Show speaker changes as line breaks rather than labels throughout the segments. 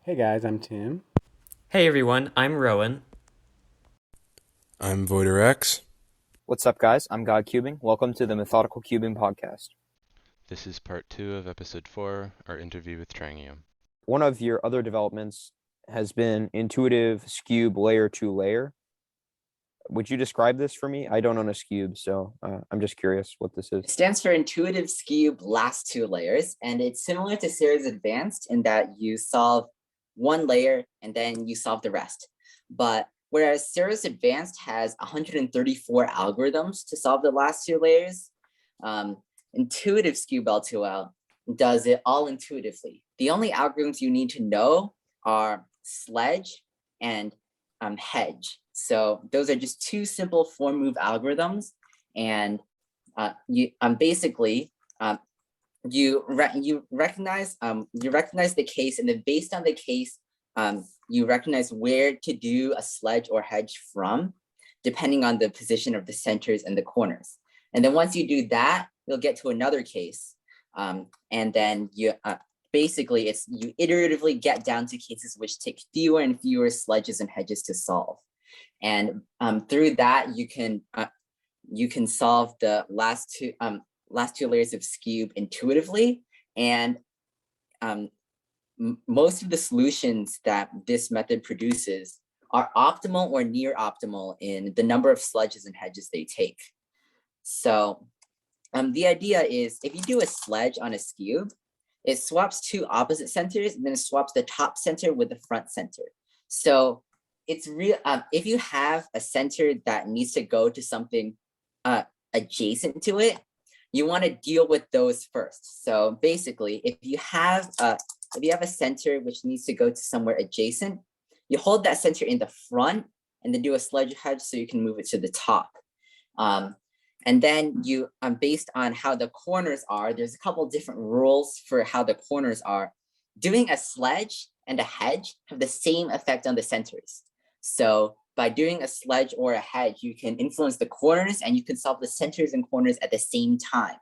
Hey guys, I'm Tim.
Hey everyone, I'm Rowan.
I'm VoiderX.
What's up, guys? I'm Godcubing. Welcome to the Methodical Cubing Podcast.
This is part 2 of episode 4, our interview with Trangium.
One of your other developments has been intuitive Scube layer to layer. Would you describe this for me? I don't own a Scube, so I'm just curious what this
It
is.
stands for Intuitive Cube Last Two Layers, and it's similar to Series Advanced in that you solve one layer and then you solve the rest. But whereas Series Advanced has 134 algorithms to solve the last two layers, Intuitive Cube L2L does it all intuitively. The only algorithms you need to know are sledge and hedge. So those are just two simple form move algorithms, and you basically you recognize the case, and then based on the case, you recognize where to do a sledge or hedge from, depending on the position of the centers and the corners. And then once you do that, you'll get to another case, and then you basically you iteratively get down to cases which take fewer and fewer sledges and hedges to solve. And through that, you can solve the last two layers of Scube intuitively. And most of the solutions that this method produces are optimal or near optimal in the number of sledges and hedges they take. So the idea is if you do a sledge on a Scube, it swaps two opposite centers and then it swaps the top center with the front center. So it's real. If you have a center that needs to go to something adjacent to it, you want to deal with those first. So basically, if you have a center which needs to go to somewhere adjacent, you hold that center in the front and then do a sledge hedge so you can move it to the top. And then you, based on how the corners are, there's a couple different rules for how the corners are. Doing a sledge and a hedge have the same effect on the centers. So by doing a sledge or a hedge, you can influence the corners and you can solve the centers and corners at the same time.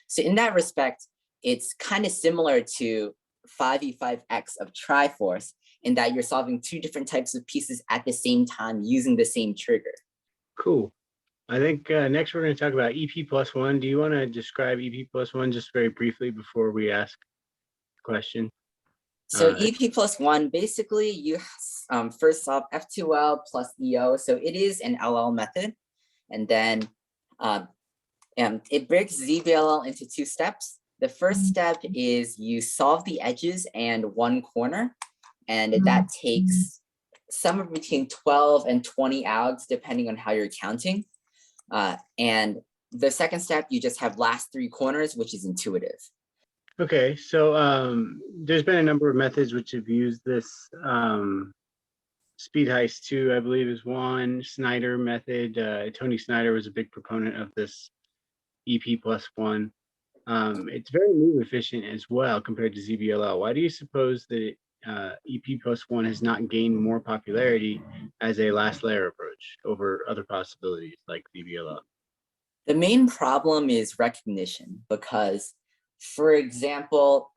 So in that respect, it's kind of similar to 5e5x of Triforce in that you're solving two different types of pieces at the same time using the same trigger.
Cool. I think next we're going to talk about EP+1. Do you want to describe EP+1 just very briefly before we ask the question?
So EP+1, basically you first solve F2L plus EO. So it is an LL method. And then it breaks ZBLL into two steps. The first step is you solve the edges and one corner. And that takes somewhere between 12 and 20 algs, depending on how you're counting. And the second step, you just have last three corners, which is intuitive.
Okay, so there's been a number of methods which have used this. Speed Heist 2, I believe, is one. Snyder method. Tony Snyder was a big proponent of this EP+1. It's very move efficient as well compared to ZBLL. Why do you suppose that EP+1 has not gained more popularity as a last layer approach over other possibilities like ZBLL?
The main problem is recognition because, for example,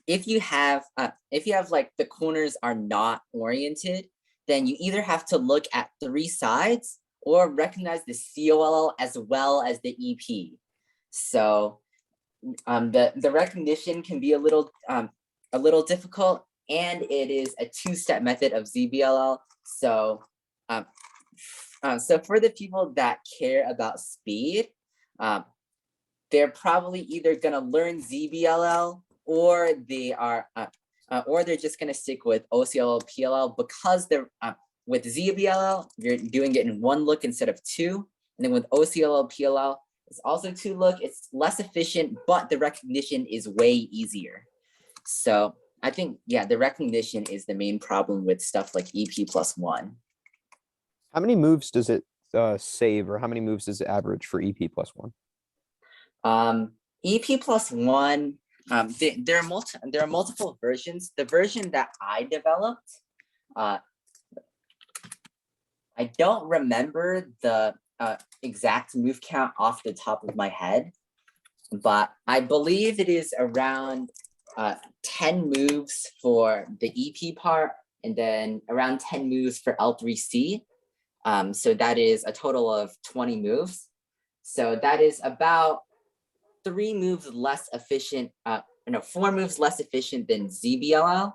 if you have like the corners are not oriented, then you either have to look at three sides or recognize the COLL as well as the EP. So the recognition can be a little difficult, and it is a two-step method of ZBLL. So so for the people that care about speed, they're probably either gonna learn ZBLL or they're just gonna stick with OCLL PLL because they're with ZBLL you're doing it in one look instead of two, and then with OCLL PLL it's also two look. It's less efficient, but the recognition is way easier. So I think the recognition is the main problem with stuff like EP+1.
How many moves does it save, or how many moves does it average for EP+1?
EP+1, there are multiple versions. The version that I developed, I don't remember the exact move count off the top of my head, but I believe it is around 10 moves for the EP part, and then around 10 moves for L3C. So that is a total of 20 moves. So that is about 4 moves less efficient than ZBLL.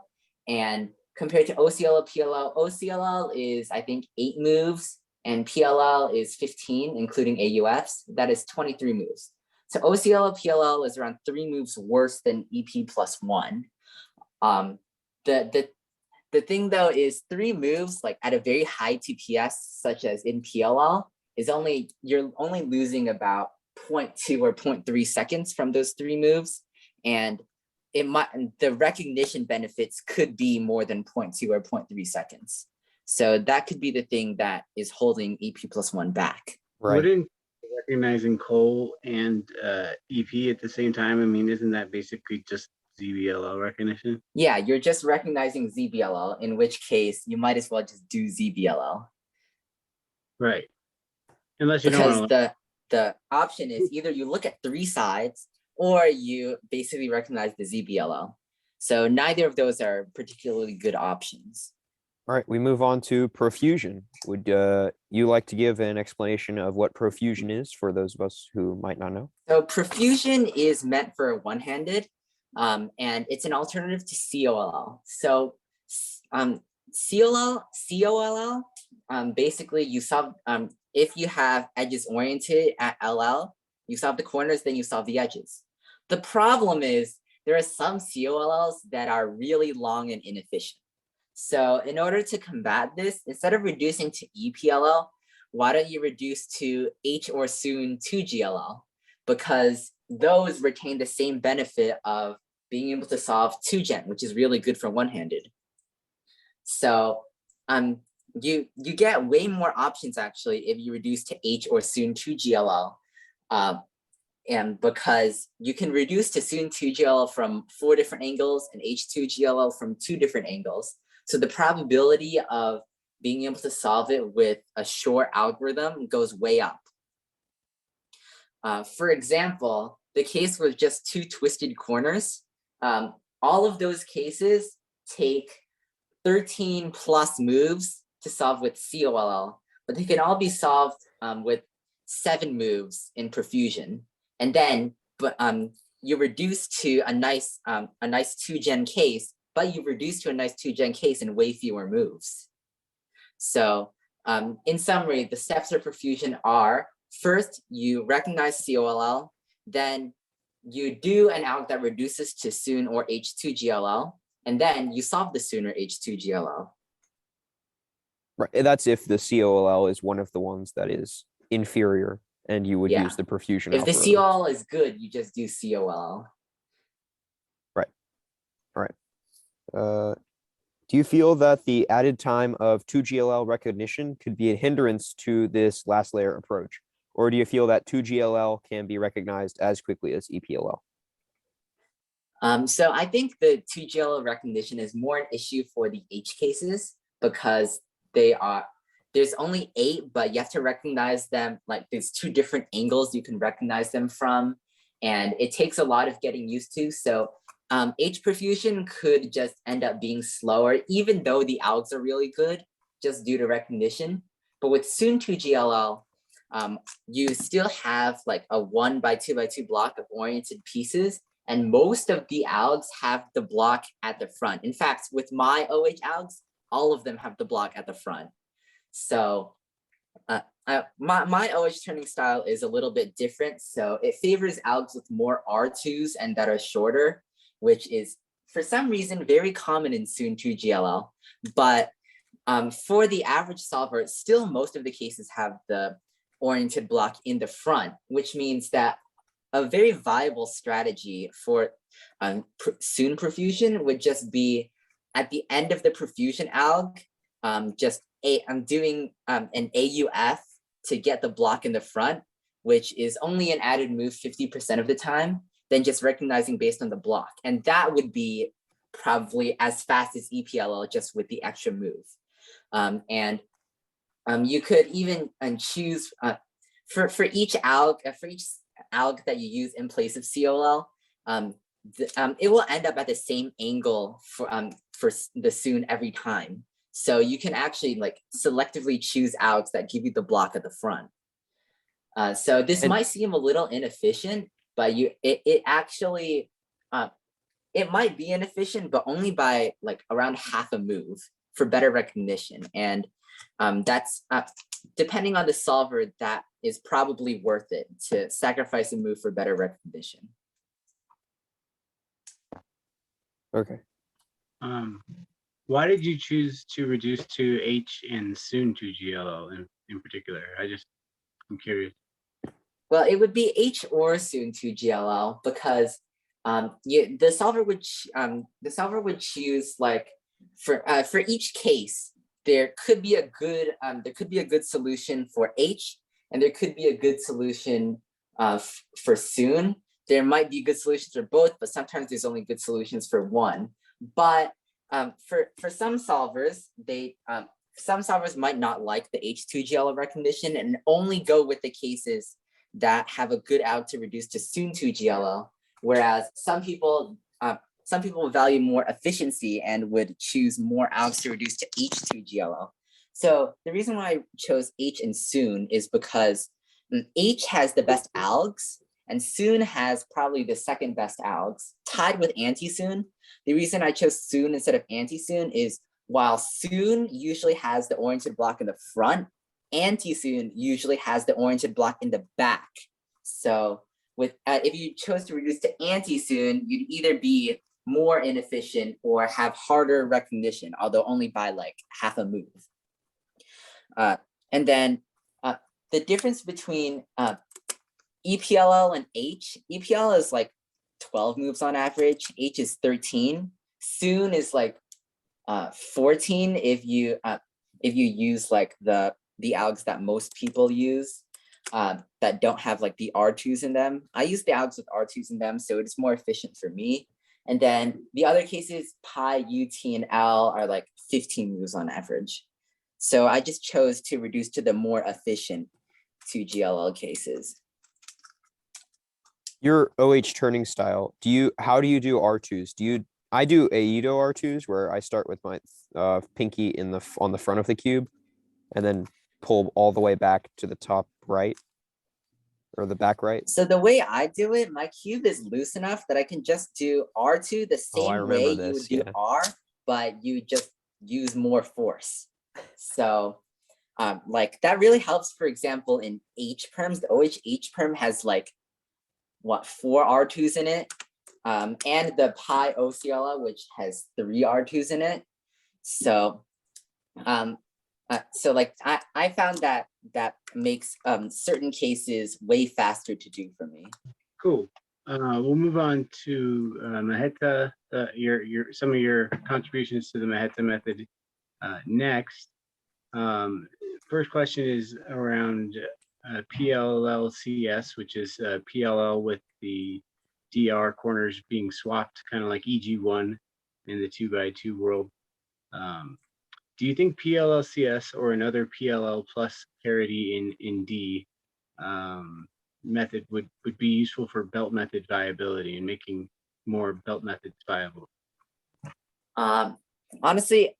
And compared to OCLL, PLL, OCLL is, I think, 8 moves, and PLL is 15, including AUFs. That is 23 moves. So OCLL, PLL is around 3 moves worse than EP plus 1. The thing though is 3 moves like at a very high TPS, such as in PLL, is you're only losing about 0.2 or 0.3 seconds from those 3 moves, and the recognition benefits could be more than 0.2 or 0.3 seconds. So that could be the thing that is holding EP plus 1 back.
Right.
Wouldn't recognizing Cole and EP at the same time, I mean, isn't that basically just ZBLL recognition?
Yeah, you're just recognizing ZBLL, in which case you might as well just do ZBLL.
Right. Unless you
Because
don't want
the option is either you look at 3 sides or you basically recognize the ZBLL. So neither of those are particularly good options.
All right, we move on to profusion. Would you like to give an explanation of what profusion is for those of us who might not know?
So profusion is meant for one-handed, and it's an alternative to COLL. So COLL, basically you solve, if you have edges oriented at LL, you solve the corners, then you solve the edges. The problem is there are some COLLs that are really long and inefficient. So in order to combat this, instead of reducing to EPLL, why don't you reduce to H or soon to GLL? Because those retain the same benefit of being able to solve 2gen, which is really good for one-handed. So you get way more options actually if you reduce to H or soon to GLL. And because you can reduce to soon 2 GLL from 4 different angles and H2 GLL from 2 different angles. So the probability of being able to solve it with a short algorithm goes way up. For example, the case with just 2 twisted corners, all of those cases take 13 plus moves to solve with COLL, but they can all be solved with 7 moves in profusion. And then you reduce to a nice 2-gen case, but you reduce to a nice 2-gen case in way fewer moves. So in summary, the steps of profusion are, first, you recognize COLL, then you do an alg that reduces to soon or H2 GLL, and then you solve the soon or H2 GLL.
Right, that's if the COLL is one of the ones that is inferior, and you would use the profusion
If
algorithm.
the COLL is good, you just do COLL.
Right. All right. Do you feel that the added time of 2GLL recognition could be a hindrance to this last layer approach? Or do you feel that 2GLL can be recognized as quickly as EPLL?
So I think the 2GLL recognition is more an issue for the H cases because there's only 8, but you have to recognize them, like there's 2 different angles you can recognize them from, and it takes a lot of getting used to. So H profusion could just end up being slower, even though the algs are really good, just due to recognition. But with soon 2GLL, you still have like a 1 by 2 by 2 block of oriented pieces, and most of the algs have the block at the front. In fact, with my OH algs, all of them have the block at the front. So my OH turning style is a little bit different. So it favors algs with more R2s and that are shorter, which is for some reason very common in soon 2GLL. But for the average solver, still most of the cases have the oriented block in the front, which means that a very viable strategy for soon profusion would just be at the end of the profusion alg, I'm doing an AUF to get the block in the front, which is only an added move 50% of the time, then just recognizing based on the block. And that would be probably as fast as EPLL just with the extra move. You could even choose for each alg that you use in place of COLL, it will end up at the same angle for the soon every time. So you can actually like selectively choose algs that give you the block at the front. So this might seem a little inefficient, but it actually, it might be inefficient, but only by like around half a move for better recognition. And that's depending on the solver, that is probably worth it to sacrifice a move for better recognition.
Okay.
Why did you choose to reduce to H and soon to GLL in particular? I'm curious.
Well, it would be H or soon to GLL because the solver would choose like for each case there could be a good solution for H, and there could be a good solution for soon. There might be good solutions for both, but sometimes there's only good solutions for one. But for some solvers, some solvers might not like the H2GL recognition and only go with the cases that have a good alg to reduce to soon to GLL, whereas some people value more efficiency and would choose more algs to reduce to H2GLL. So the reason why I chose H and soon is because H has the best algs and soon has probably the second best algs, tied with anti-soon. The reason I chose soon instead of anti-soon is while soon usually has the oriented block in the front, anti-soon usually has the oriented block in the back. So with if you chose to reduce to anti-soon, you'd either be more inefficient or have harder recognition, although only by like half a move. And then the difference between EPLL and H, EPL is like 12 moves on average, H is 13. Soon is like 14 if you use like the algs that most people use that don't have like the R2s in them. I use the algs with R2s in them, so it's more efficient for me. And then the other cases, pi, UT, and L are like 15 moves on average. So I just chose to reduce to the more efficient 2GLL cases.
Your OH turning style, how do you do R2s? I do Aido R2s where I start with my pinky on the front of the cube and then pull all the way back to the top right or the back right.
So the way I do it, my cube is loose enough that I can just do R2 the same way you would do R, but you just use more force. So like that really helps, for example, in H perms. The OH H perm has like, 4 R2s in it, and the pi OCLL, which has 3 R2s in it. So so like I found that makes certain cases way faster to do for me.
Cool. We'll move on to Maheta, some of your contributions to the Maheta method next. First question is around PLLCS, which is PLL with the DR corners being swapped, kind of like EG1 in the 2x2 world. Do you think PLLCS or another PLL plus parity in D method would be useful for belt method viability and making more belt methods viable?
Honestly,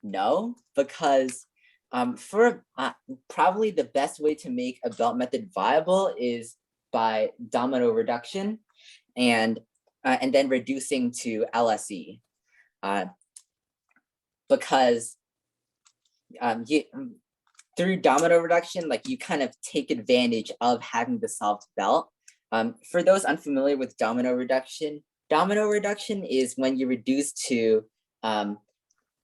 no, because for probably the best way to make a belt method viable is by domino reduction and then reducing to LSE. Because through domino reduction, like you kind of take advantage of having the solved belt. For those unfamiliar with domino reduction is when you reduce to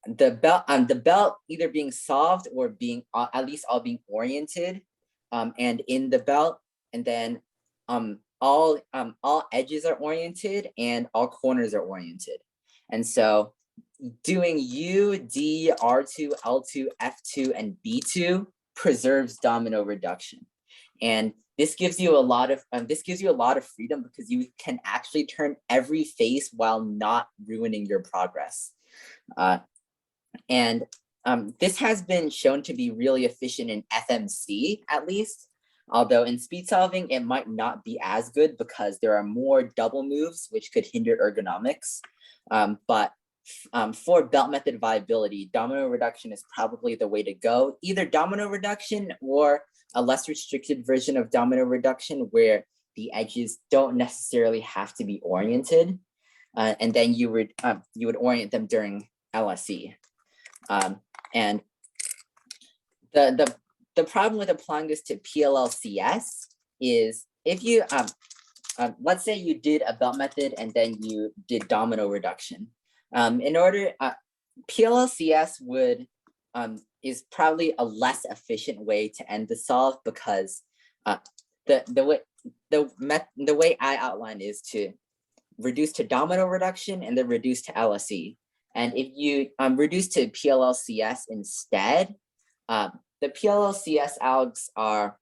the belt either being solved or being at least all being oriented and in the belt, and then all edges are oriented and all corners are oriented. And so doing U, D, R2, L2, F2, and B2 preserves domino reduction. And this gives you a lot of freedom because you can actually turn every face while not ruining your progress. And this has been shown to be really efficient in FMC, at least, Although in speed solving, it might not be as good because there are more double moves, which could hinder ergonomics. But for belt method viability, domino reduction is probably the way to go. Either domino reduction or a less restricted version of domino reduction where the edges don't necessarily have to be oriented. And then you would orient them during LSE. And the problem with applying this to PLLCS is if you, let's say you did a belt method and then you did domino reduction. PLLCS is probably a less efficient way to end the solve because the way I outlined is to reduce to domino reduction and then reduce to LSE. And if you reduce to PLLCS instead, the PLLCS algs are,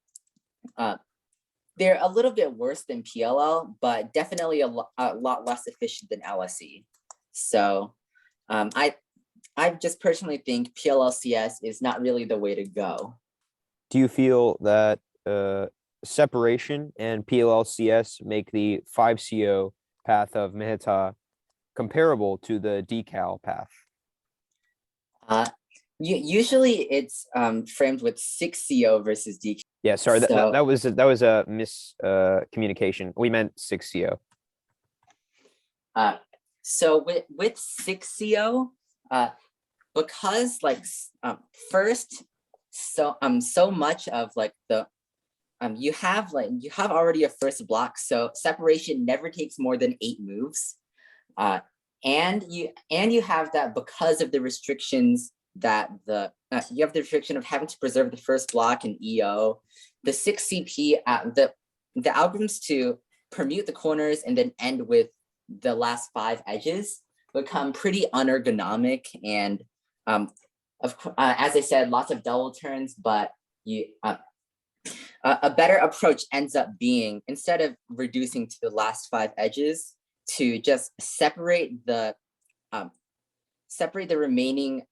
they're a little bit worse than PLL, but definitely a lot less efficient than LSE. So I just personally think PLLCS is not really the way to go.
Do you feel that separation and PLLCS make the 5CO path of Mehta comparable to the decal path?
Usually it's framed with 6CO versus decal.
Yeah, sorry,
So-
that was a miscommunication. We meant 6CO.
So with 6CO, because like first, so much of like the you have already a first block, so separation never takes more than 8 moves, and you have that because of the restrictions that you have the restriction of having to preserve the first block in EO, the 6CP, the algorithms to permute the corners and then end with the last 5 edges become pretty unergonomic, and as I said, lots of double turns, but a better approach ends up being, instead of reducing to the last 5 edges, to just separate the remaining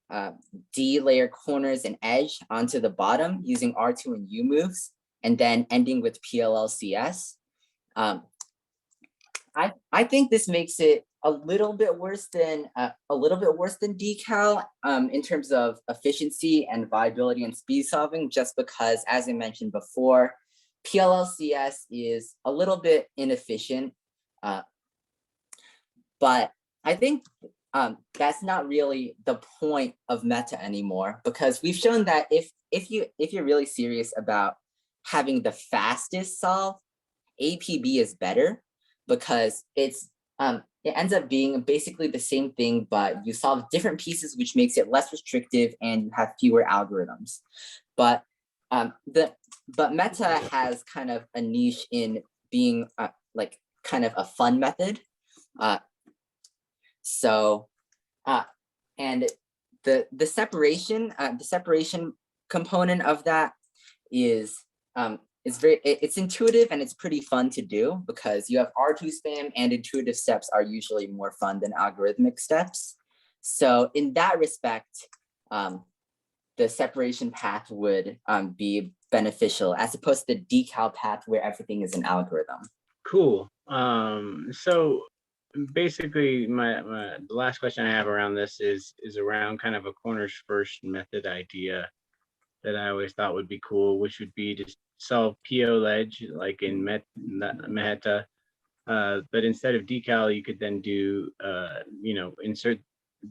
D layer corners and edge onto the bottom using R2 and U moves, and then ending with PLLCS. I think this makes it a little bit worse than decal in terms of efficiency and viability and speed solving, just because, as I mentioned before, PLLCS is a little bit inefficient, but I think that's not really the point of meta anymore, because we've shown that if you're really serious about having the fastest solve, APB is better, because it ends up being basically the same thing, but you solve different pieces, which makes it less restrictive and you have fewer algorithms. But meta has kind of a niche in being like kind of a fun method. And the separation component of that is it's intuitive and it's pretty fun to do, because you have R2 spam and intuitive steps are usually more fun than algorithmic steps. So in that respect, the separation path would be beneficial, as opposed to the decal path where everything is an algorithm.
Cool. So basically the last question I have around this is around kind of a corners first method idea that I always thought would be cool, which would be to solve PO ledge like in Mehta, but instead of decal, you could then do insert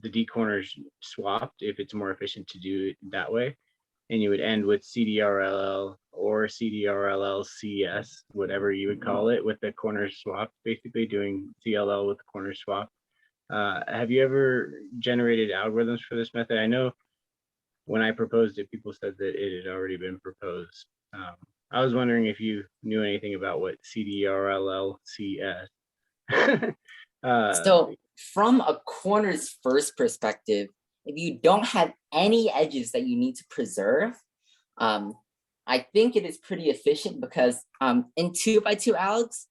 the D corners swapped if it's more efficient to do it that way, and you would end with CDRLL or CDRLLCS, whatever you would call it, with the corners swapped, basically doing CLL with the corners swapped. Have you ever generated algorithms for this method? I know when I proposed it, people said that it had already been proposed. I was wondering if you knew anything about what CDRLLCS.
So from a corners first perspective, if you don't have any edges that you need to preserve, I think it is pretty efficient, because in 2x2 algs,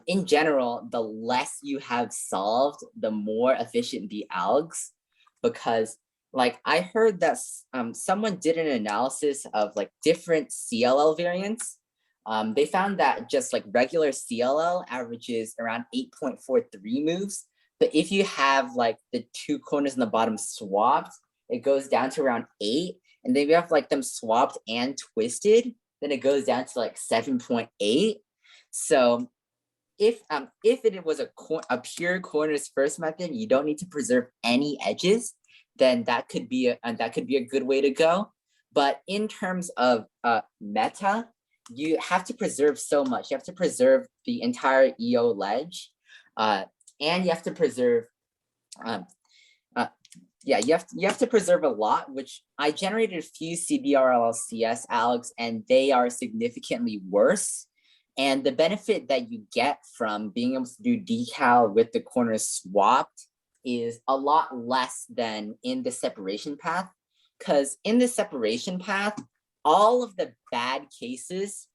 in general, the less you have solved, the more efficient the algs, because like I heard that someone did an analysis of like different CLL variants. They found that just like regular CLL averages around 8.43 moves. But if you have like the two corners in the bottom swapped, it goes down to around 8. And then if you have like them swapped and twisted, then it goes down to like 7.8. So if it was a pure corners first method, you don't need to preserve any edges, then that could be a good way to go. But in terms of meta, you have to preserve so much. You have to preserve the entire EO ledge, and you have to preserve, you have to preserve a lot. Which I generated a few CBRLLCS algs, and they are significantly worse. And the benefit that you get from being able to do decal with the corners swapped is a lot less than in the separation path. Because in the separation path, all of the bad cases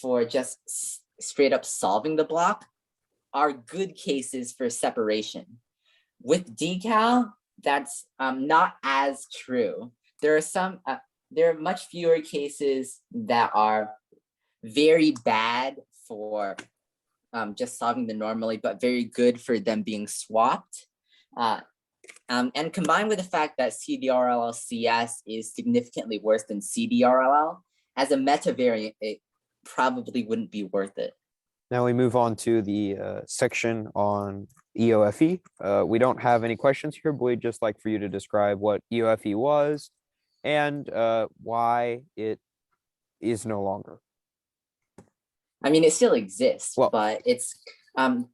for just straight up solving the block are good cases for separation. With decal, that's not as true. There are much fewer cases that are very bad for just solving the normally, but very good for them being swapped. And combined with the fact that CDRLLCS is significantly worse than CDRLL, as a meta variant, it probably wouldn't be worth it.
Now we move on to the section on EOFE. We don't have any questions here, but we'd just like for you to describe what EOFE was and why it is no longer.
I mean, it still exists,
Well,
but it's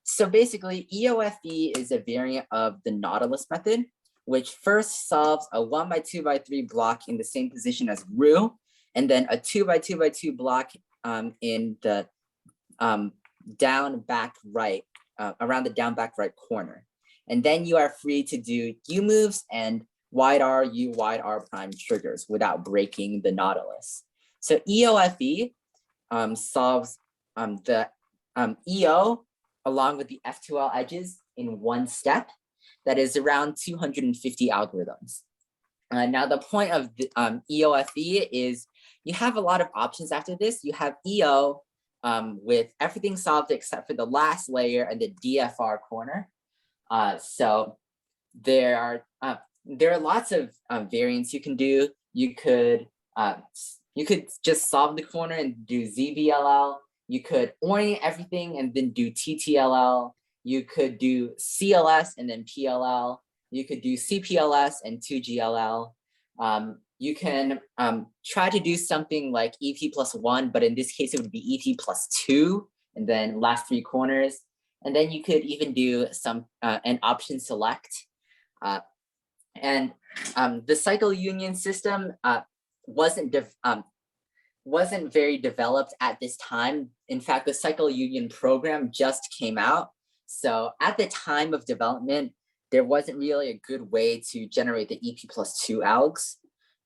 so basically EOFE is a variant of the Nautilus method, which first solves a 1x2x3 block in the same position as Ru, and then a 2x2x2 block in the down back right, around the down back right corner. And then you are free to do U moves and wide R, U, wide R prime triggers without breaking the Nautilus. So EOFE solves the EO along with the F2L edges in one step. That is around 250 algorithms. Now the point of the EOFE is you have a lot of options after this. You have EO with everything solved except for the last layer and the DFR corner. So there are lots of variants you can do. You could just solve the corner and do ZBLL. You could orient everything and then do TTLL. You could do CLS and then PLL. You could do CPLS and 2GLL. You can try to do something like EP plus 1, but in this case, it would be EP plus 2, and then last 3 corners. And then you could even do an option select. And the cycle union system wasn't very developed at this time. In fact, the cycle union program just came out. So at the time of development, there wasn't really a good way to generate the EP plus 2 algs,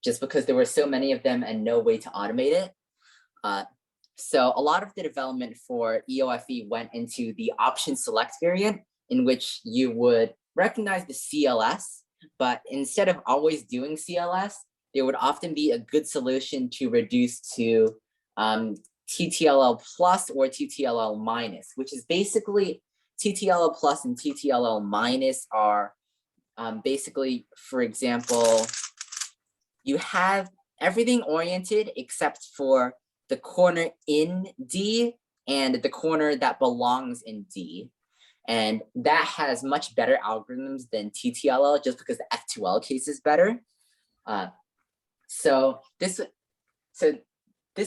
just because there were so many of them and no way to automate it. So a lot of the development for EOFE went into the option select variant, in which you would recognize the CLS, but instead of always doing CLS, there would often be a good solution to reduce to TTLL plus or TTLL minus, which is basically TTLL plus and TTLL minus are basically, for example, you have everything oriented except for the corner in D and the corner that belongs in D. And that has much better algorithms than TTLL just because the F2L case is better. So this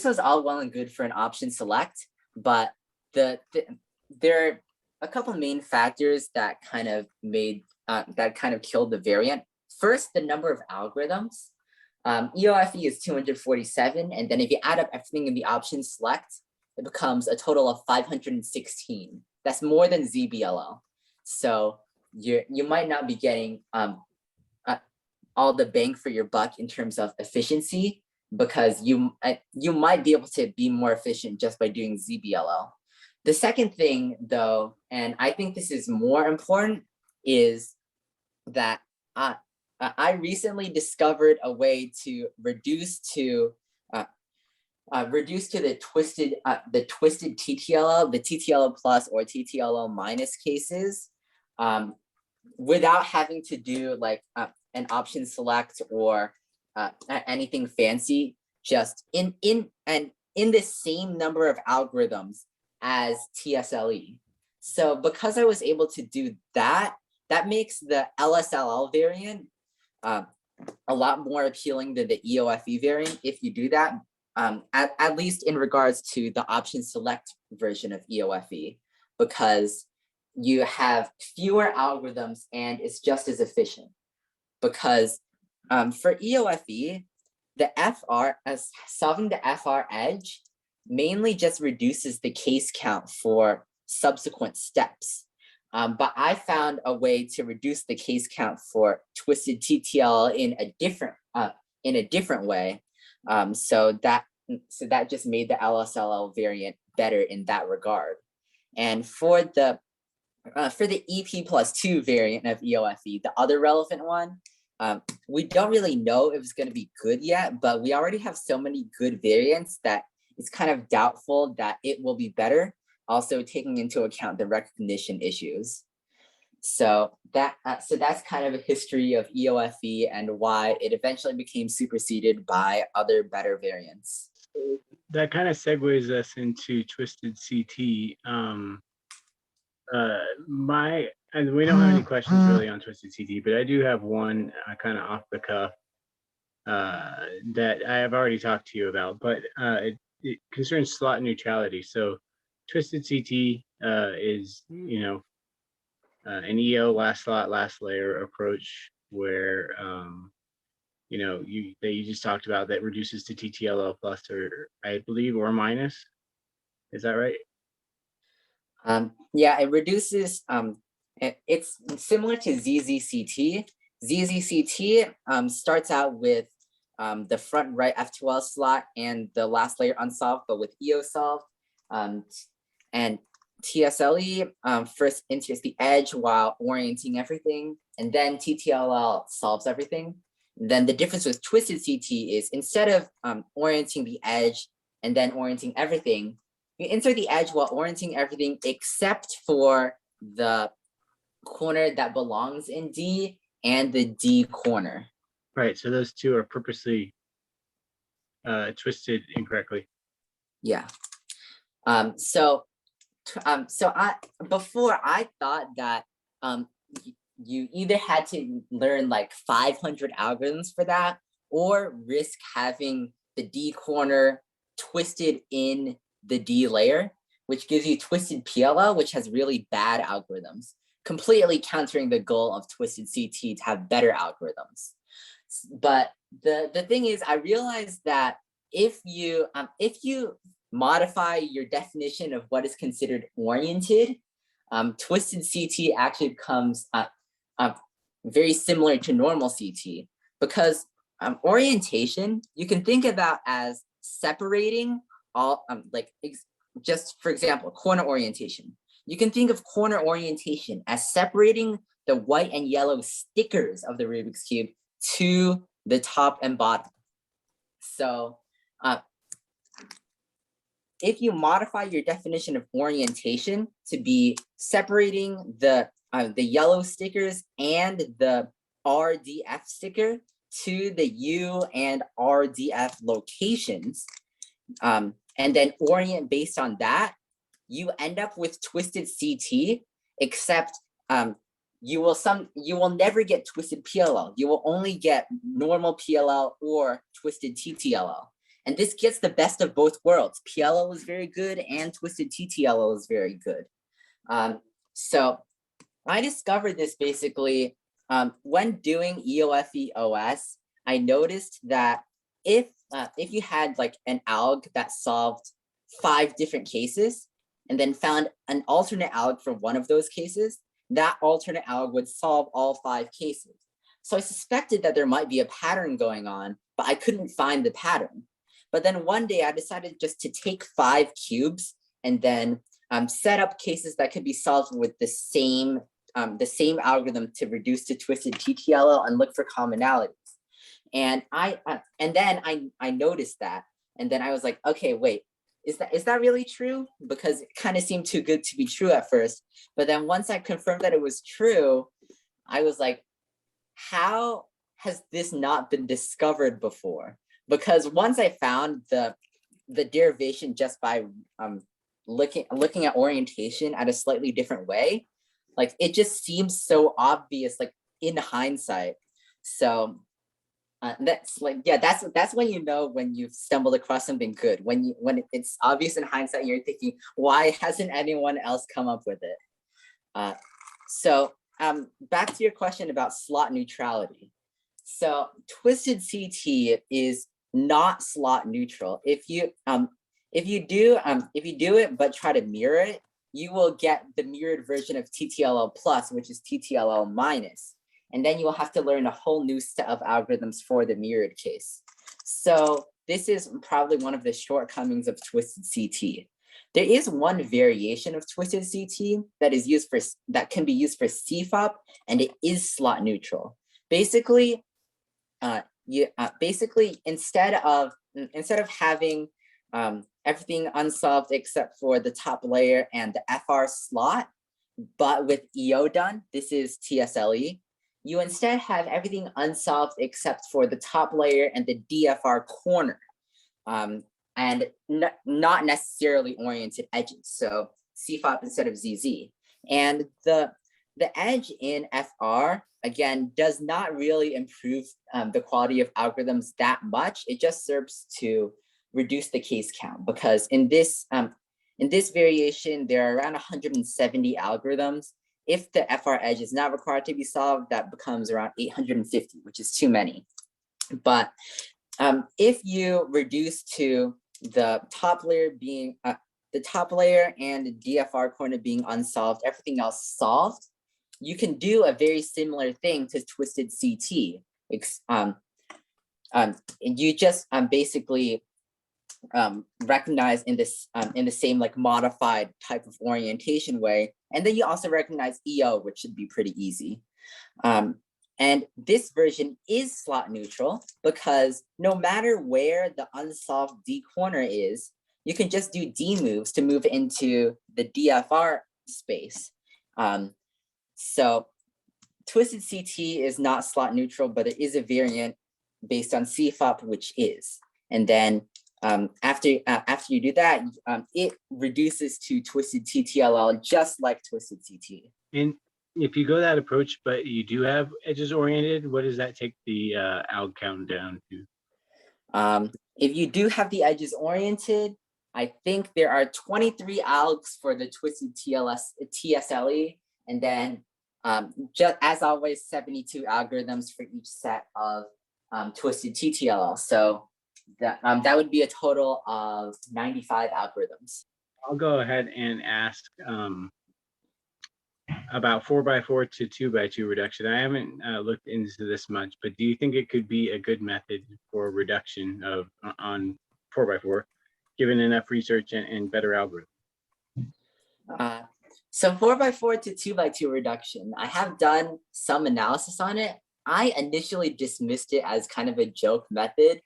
was all well and good for an option select, but there are a couple of main factors that kind of killed the variant. First, the number of algorithms. EOFE is 247, and then if you add up everything in the option select, it becomes a total of 516. That's more than ZBLL. So you might not be getting all the bang for your buck in terms of efficiency, because you might be able to be more efficient just by doing ZBLL. The second thing, though, and I think this is more important, is that I recently discovered a way to reduce to the twisted TTLO, the TTLO plus or TTLO minus cases, without having to do like an option select or anything fancy. Just in the same number of algorithms as TSLE. So because I was able to do that, that makes the LSLL variant a lot more appealing than the EOFE variant if you do that, at least in regards to the option select version of EOFE, because you have fewer algorithms and it's just as efficient. Because for EOFE, the FR, as solving the FR edge mainly just reduces the case count for subsequent steps. But I found a way to reduce the case count for twisted TTL in a different way. So that just made the LSLL variant better in that regard. And for the EP+2 variant of EOFE, the other relevant one, we don't really know if it's going to be good yet, but we already have so many good variants that it's kind of doubtful that it will be better, also taking into account the recognition issues. So that's kind of a history of EOFE and why it eventually became superseded by other better variants.
That kind of segues us into twisted CT. And we don't have any questions really on twisted CT, but I do have one kind of off the cuff that I have already talked to you about, but it concerns slot neutrality. So twisted CT is, an EO last slot, last layer approach where, that you just talked about that reduces to TTLO plus, or I believe, or minus. Is that right?
Yeah, it reduces, it's similar to ZZCT. ZZCT starts out with the front right F2L slot and the last layer unsolved, but with EO solved. And TSLE first enters the edge while orienting everything, and then TTLL solves everything. And then the difference with twisted CT is instead of orienting the edge and then orienting everything, you insert the edge while orienting everything except for the corner that belongs in D and the D corner.
Right. So those two are purposely twisted incorrectly.
Yeah. So before I thought that you either had to learn like 500 algorithms for that or risk having the D corner twisted in the D layer, which gives you twisted PLL, which has really bad algorithms, completely countering the goal of twisted CT to have better algorithms. But the thing is, I realized that if you modify your definition of what is considered oriented, twisted CT actually becomes very similar to normal CT, because orientation you can think about as separating all, just for example, corner orientation. You can think of corner orientation as separating the white and yellow stickers of the Rubik's Cube to the top and bottom. So if you modify your definition of orientation to be separating the yellow stickers and the RDF sticker to the U and RDF locations, and then orient based on that, you end up with twisted CT, except you will never get twisted PLL. You will only get normal PLL or twisted TTLL. And this gets the best of both worlds. PLL is very good and twisted TTLL is very good. So I discovered this basically when doing EOFE OS. I noticed that if you had like an alg that solved 5 different cases and then found an alternate alg for one of those cases, that alternate alg would solve all 5 cases. So I suspected that there might be a pattern going on, but I couldn't find the pattern. But then one day I decided just to take 5 cubes and then set up cases that could be solved with the same the same algorithm to reduce to twisted TTLL and look for commonalities. And then I noticed that, and then I was like, okay, wait, is that really true? Because it kind of seemed too good to be true at first. But then once I confirmed that it was true, I was like, how has this not been discovered before? Because once I found the derivation just by looking at orientation at a slightly different way, like it just seems so obvious, like in hindsight. So that's like, yeah, that's when you know when you've stumbled across something good, when it's obvious in hindsight, you're thinking, why hasn't anyone else come up with it? So back to your question about slot neutrality. So twisted CT is not slot neutral. If you do it but try to mirror it, you will get the mirrored version of TTLL plus, which is TTLL minus. And then you will have to learn a whole new set of algorithms for the mirrored case. So this is probably one of the shortcomings of twisted CT. There is one variation of twisted CT that can be used for CFOP, and it is slot neutral. Basically, instead of having everything unsolved except for the top layer and the FR slot, but with EO done, this is TSLE, you instead have everything unsolved except for the top layer and the DFR corner, and not necessarily oriented edges. So CFOP instead of ZZ. And the edge in FR, again, does not really improve the quality of algorithms that much. It just serves to reduce the case count, because in this variation, there are around 170 algorithms. If the FR edge is not required to be solved, that becomes around 850, which is too many. But if you reduce to the top layer being the top layer and the DFR corner being unsolved, everything else solved, you can do a very similar thing to twisted CT. You just basically recognize in the same like modified type of orientation way, and then you also recognize EO, which should be pretty easy. And this version is slot neutral because no matter where the unsolved D corner is, you can just do D moves to move into the DFR space. So twisted CT is not slot neutral, but it is a variant based on CFOP, which is. And then after you do that, it reduces to twisted TTLL just like twisted CT.
And if you go that approach, but you do have edges oriented, what does that take the alg count down to?
If you do have the edges oriented, I think there are 23 algs for the twisted TSLE, and then just as always, 72 algorithms for each set of twisted TTLL. So that would be a total of 95 algorithms.
I'll go ahead and ask about 4x4 to 2x2 reduction. I haven't looked into this much, but do you think it could be a good method for reduction on 4x4, given enough research and better algorithms?
So 4x4 to 2x2 reduction, I have done some analysis on it. I initially dismissed it as kind of a joke method,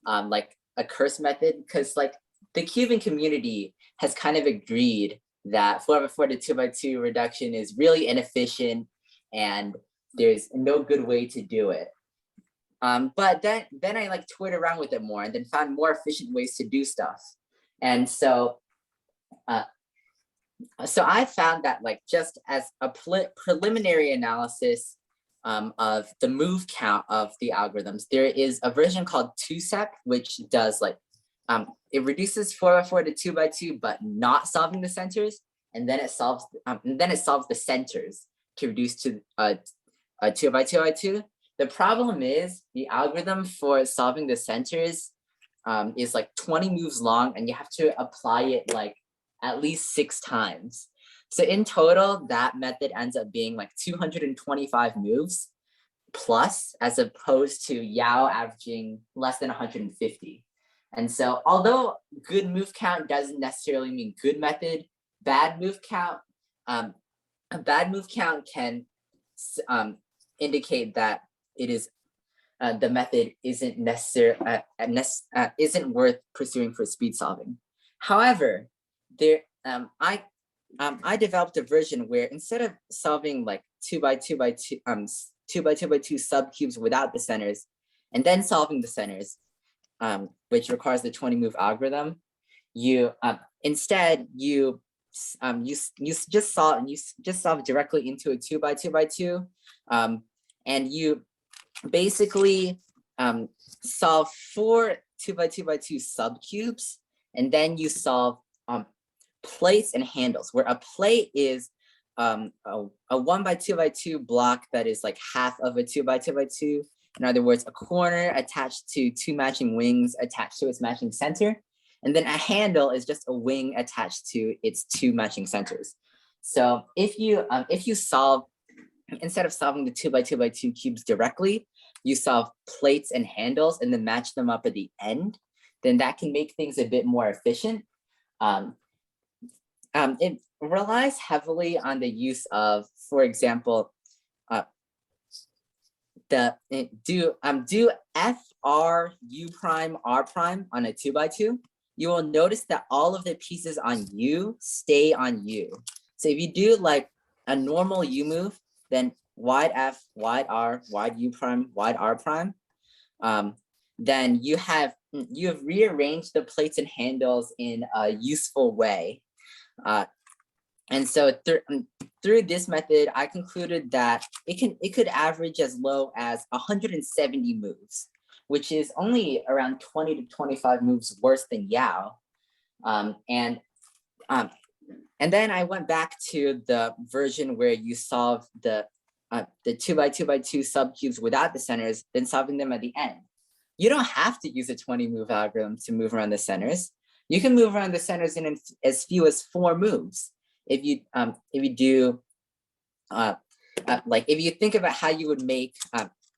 like a curse method, because like the cubing community has kind of agreed that 4x4 to 2x2 reduction is really inefficient and there's no good way to do it. But then I like toyed around with it more and then found more efficient ways to do stuff. And so I found that like just as a preliminary analysis of the move count of the algorithms, there is a version called 2SEP, which does like, it reduces 4x4 to 2x2, but not solving the centers, and then it solves the centers to reduce to 2x2. The problem is the algorithm for solving the centers is like 20 moves long, and you have to apply it like at least 6 times. So in total, that method ends up being like 225 moves plus, as opposed to Yao averaging less than 150. And so although good move count doesn't necessarily mean good method, bad move count, a bad move count can indicate that it is the method isn't isn't worth pursuing for speed solving. However, I developed a version where instead of solving like 2 by 2 by 2 2 by 2 by 2 subcubes without the centers, and then solving the centers, which requires the 20 move algorithm, you instead just solve directly into a 2 by 2 by 2, and you basically solve 4 2 by 2 by 2 subcubes, and then you solve plates and handles, where a plate is a 1 by 2 by 2 block that is like half of a 2 by 2 by 2. In other words, a corner attached to 2 matching wings attached to its matching center. And then a handle is just a wing attached to its 2 matching centers. So if you solve, instead of solving the 2 by 2 by 2 cubes directly, you solve plates and handles and then match them up at the end, then that can make things a bit more efficient. It relies heavily on the use of, for example, do F R U prime R prime on a 2 by 2. You will notice that all of the pieces on U stay on U. So if you do like a normal U move, then wide F, wide R, wide U prime, wide R prime, then you have rearranged the plates and handles in a useful way. And so through this method, I concluded that it could average as low as 170 moves, which is only around 20 to 25 moves worse than Yao. And then I went back to the version where you solve the 2 by 2 by 2 subcubes without the centers, then solving them at the end. You don't have to use a 20 move algorithm to move around the centers. You can move around the centers in as few as 4 moves. If you do, like if you think about how you would make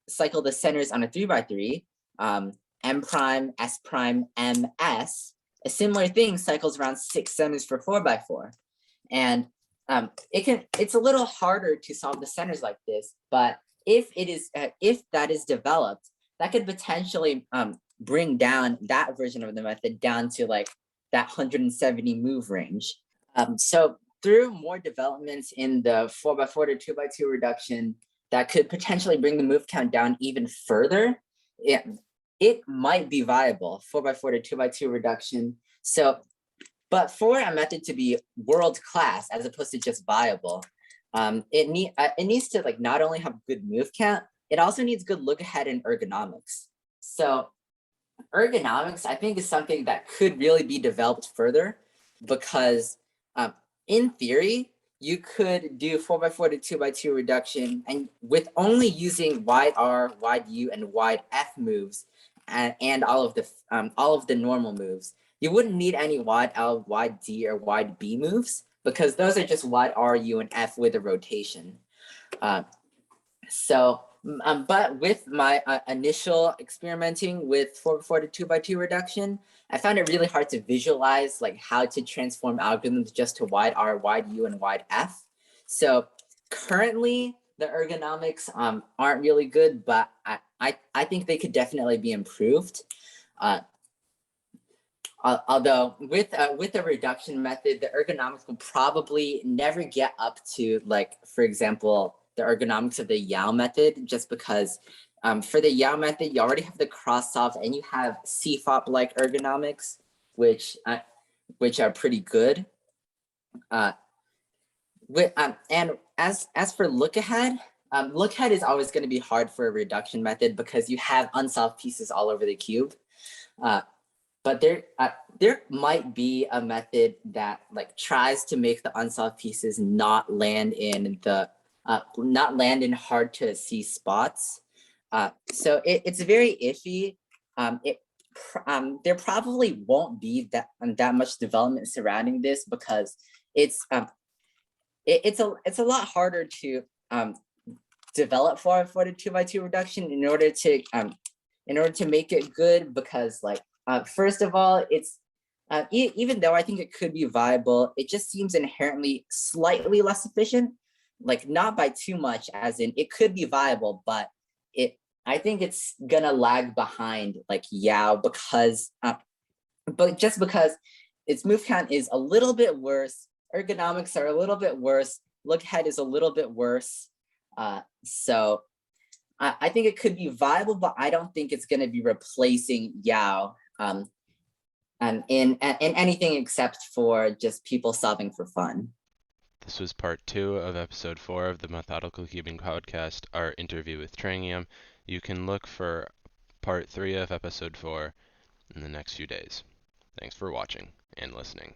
cycle the centers on a 3 by 3, M prime, S prime, M, S, a similar thing cycles around 6 centers for 4 by 4. And it's a little harder to solve the centers like this, but if that is developed, that could potentially bring down that version of the method down to like that 170 move range. So through more developments in the 4 by 4 to 2 by 2 reduction that could potentially bring the move count down even further, it might be viable, 4 by 4 to 2 by 2 reduction. So, but for a method to be world-class as opposed to just viable, it needs to like not only have good move count, it also needs good look ahead and ergonomics. So ergonomics, I think, is something that could really be developed further, because in theory, you could do 4 by 4 to 2 by 2 reduction, and with only using wide R, wide U, and wide F moves, and all of the normal moves, you wouldn't need any wide L, wide D, or wide B moves, because those are just wide R, U, and F with a rotation. But with my initial experimenting with 4 by 4 to 2 by 2 reduction, I found it really hard to visualize like how to transform algorithms just to wide R, wide U, and wide F. So currently the ergonomics aren't really good, but I think they could definitely be improved. Although with a reduction method, the ergonomics will probably never get up to, like, for example, the ergonomics of the Yao method, just because for the Yao method, you already have the cross solve and you have CFOP like ergonomics, which are pretty good. And as for look ahead is always going to be hard for a reduction method because you have unsolved pieces all over the cube. But there might be a method that like tries to make the unsolved pieces not land in hard to see spots. So it's very iffy. There probably won't be that much development surrounding this because it's a lot harder to develop 4 by 4 to 2 by 2 reduction in order to make it good, because like first of all, it's even though I think it could be viable, it just seems inherently slightly less efficient. like not by too much, as in it could be viable, but I think it's gonna lag behind like Yao because but just because its move count is a little bit worse, ergonomics are a little bit worse, look ahead is a little bit worse. So I think it could be viable, but I don't think it's gonna be replacing Yao in anything except for just people solving for fun.
This was part 2 of episode 4 of the Methodical Cubing Podcast, our interview with Trangium. You can look for part 3 of episode 4 in the next few days. Thanks for watching and listening.